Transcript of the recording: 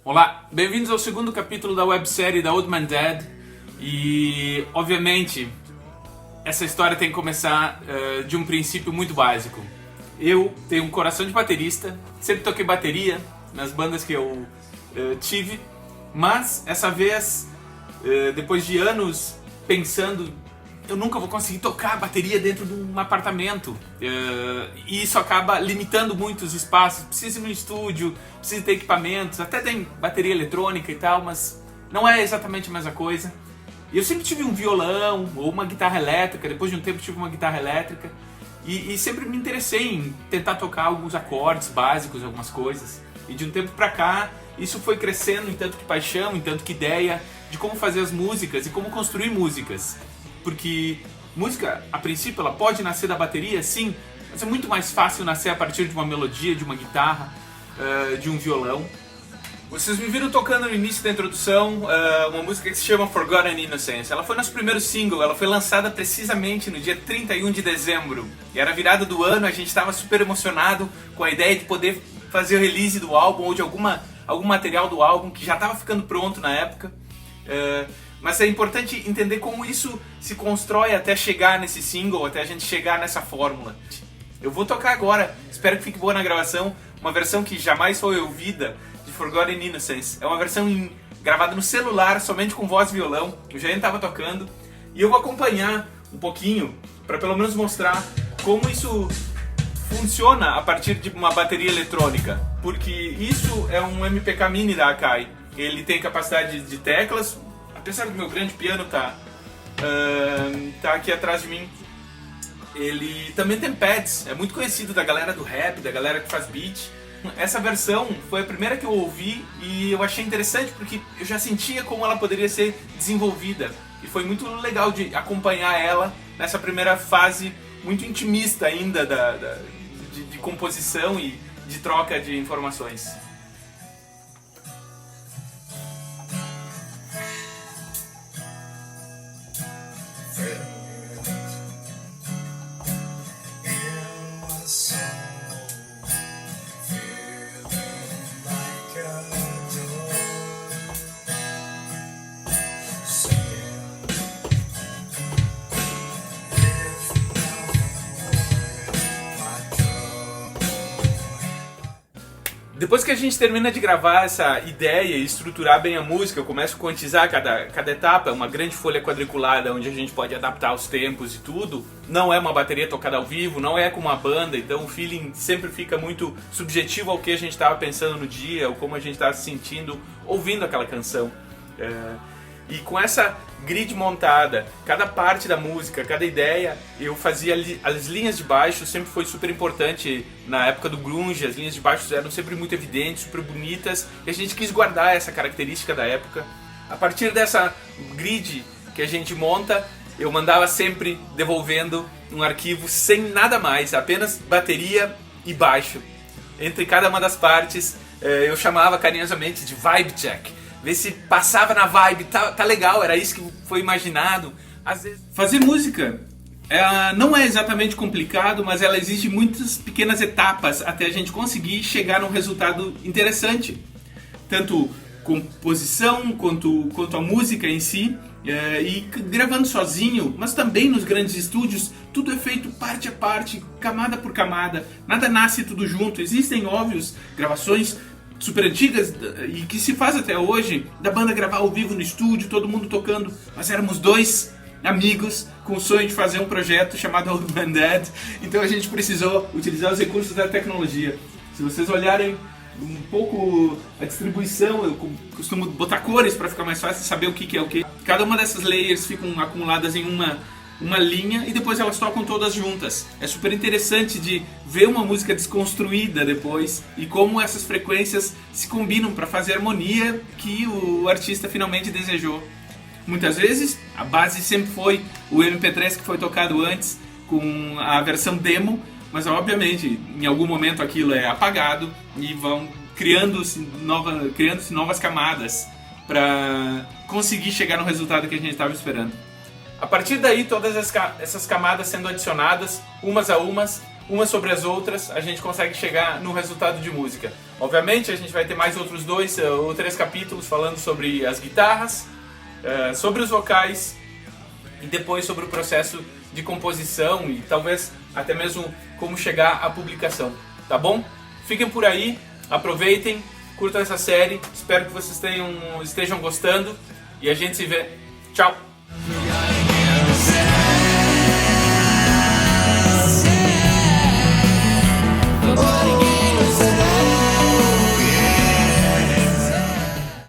Olá, bem-vindos ao segundo capítulo da websérie da Old Man Dead. E, obviamente, essa história tem que começar de um princípio muito básico. Eu tenho um coração de baterista, sempre toquei bateria nas bandas que eu tive, mas essa vez, depois de anos pensando, eu nunca vou conseguir tocar bateria dentro de um apartamento. E isso acaba limitando muito os espaços. Precisa ir no estúdio, precisa ter equipamentos, até tem bateria eletrônica e tal, mas não é exatamente a mesma coisa. E eu sempre tive um violão ou uma guitarra elétrica, depois de um tempo tive uma guitarra elétrica. E sempre me interessei em tentar tocar alguns acordes básicos, algumas coisas. E de um tempo pra cá, isso foi crescendo em tanto que paixão, em tanto que ideia de como fazer as músicas e como construir músicas. Porque música, a princípio, ela pode nascer da bateria, sim, mas é muito mais fácil nascer a partir de uma melodia, de uma guitarra, de um violão. Vocês me viram tocando no início da introdução uma música que se chama Forgotten Innocence. Ela foi nosso primeiro single, ela foi lançada precisamente no dia 31 de dezembro. E era a virada do ano, a gente estava super emocionado com a ideia de poder fazer o release do álbum ou de algum material do álbum que já estava ficando pronto na época. Mas é importante entender como isso se constrói até chegar nesse single, até a gente chegar nessa fórmula. Eu vou tocar agora, espero que fique boa na gravação, uma versão que jamais foi ouvida de Forgotten Innocence. É uma versão gravada no celular, somente com voz e violão. O Jair estava tocando. E eu vou acompanhar um pouquinho, para pelo menos mostrar como isso funciona a partir de uma bateria eletrônica. Porque isso é um MPK Mini da Akai. Ele tem capacidade de teclas, apesar do meu grande piano tá aqui atrás de mim. Ele também tem pads, é muito conhecido da galera do rap, da galera que faz beat. Essa versão foi a primeira que eu ouvi e eu achei interessante porque eu já sentia como ela poderia ser desenvolvida. E foi muito legal de acompanhar ela nessa primeira fase muito intimista ainda de composição e de troca de informações. Depois que a gente termina de gravar essa ideia e estruturar bem a música, eu começo a quantizar cada etapa, uma grande folha quadriculada onde a gente pode adaptar os tempos e tudo. Não é uma bateria tocada ao vivo, não é com uma banda, então o feeling sempre fica muito subjetivo ao que a gente estava pensando no dia, ou como a gente estava se sentindo ouvindo aquela canção. E com essa grid montada, cada parte da música, cada ideia, eu fazia as linhas de baixo, sempre foi super importante na época do grunge, as linhas de baixo eram sempre muito evidentes, super bonitas, e a gente quis guardar essa característica da época. A partir dessa grid que a gente monta, eu mandava sempre devolvendo um arquivo sem nada mais, apenas bateria e baixo. Entre cada uma das partes, eu chamava carinhosamente de vibe check. Ver se passava na vibe, tá legal, era isso que foi imaginado. Às vezes, fazer música não é exatamente complicado, mas ela exige muitas pequenas etapas até a gente conseguir chegar num resultado interessante. Tanto composição, quanto a música em si, e gravando sozinho, mas também nos grandes estúdios, tudo é feito parte a parte, camada por camada, nada nasce tudo junto. Existem, óbvios, gravações super antigas e que se faz até hoje, da banda gravar ao vivo no estúdio, todo mundo tocando, mas éramos dois amigos com o sonho de fazer um projeto chamado Old Man Dead, então a gente precisou utilizar os recursos da tecnologia. Se vocês olharem um pouco a distribuição, eu costumo botar cores para ficar mais fácil de saber o que é o que. Cada uma dessas layers ficam acumuladas em uma linha e depois elas tocam todas juntas. É super interessante de ver uma música desconstruída depois e como essas frequências se combinam para fazer a harmonia que o artista finalmente desejou. Muitas vezes a base sempre foi o MP3 que foi tocado antes com a versão demo, mas obviamente em algum momento aquilo é apagado e vão criando-se novas camadas para conseguir chegar no resultado que a gente estava esperando. A partir daí, todas essas camadas sendo adicionadas, umas sobre as outras, a gente consegue chegar no resultado de música. Obviamente a gente vai ter mais outros 2 ou 3 capítulos falando sobre as guitarras, sobre os vocais e depois sobre o processo de composição e talvez até mesmo como chegar à publicação, tá bom? Fiquem por aí, aproveitem, curtam essa série, espero que vocês estejam gostando e a gente se vê. Tchau!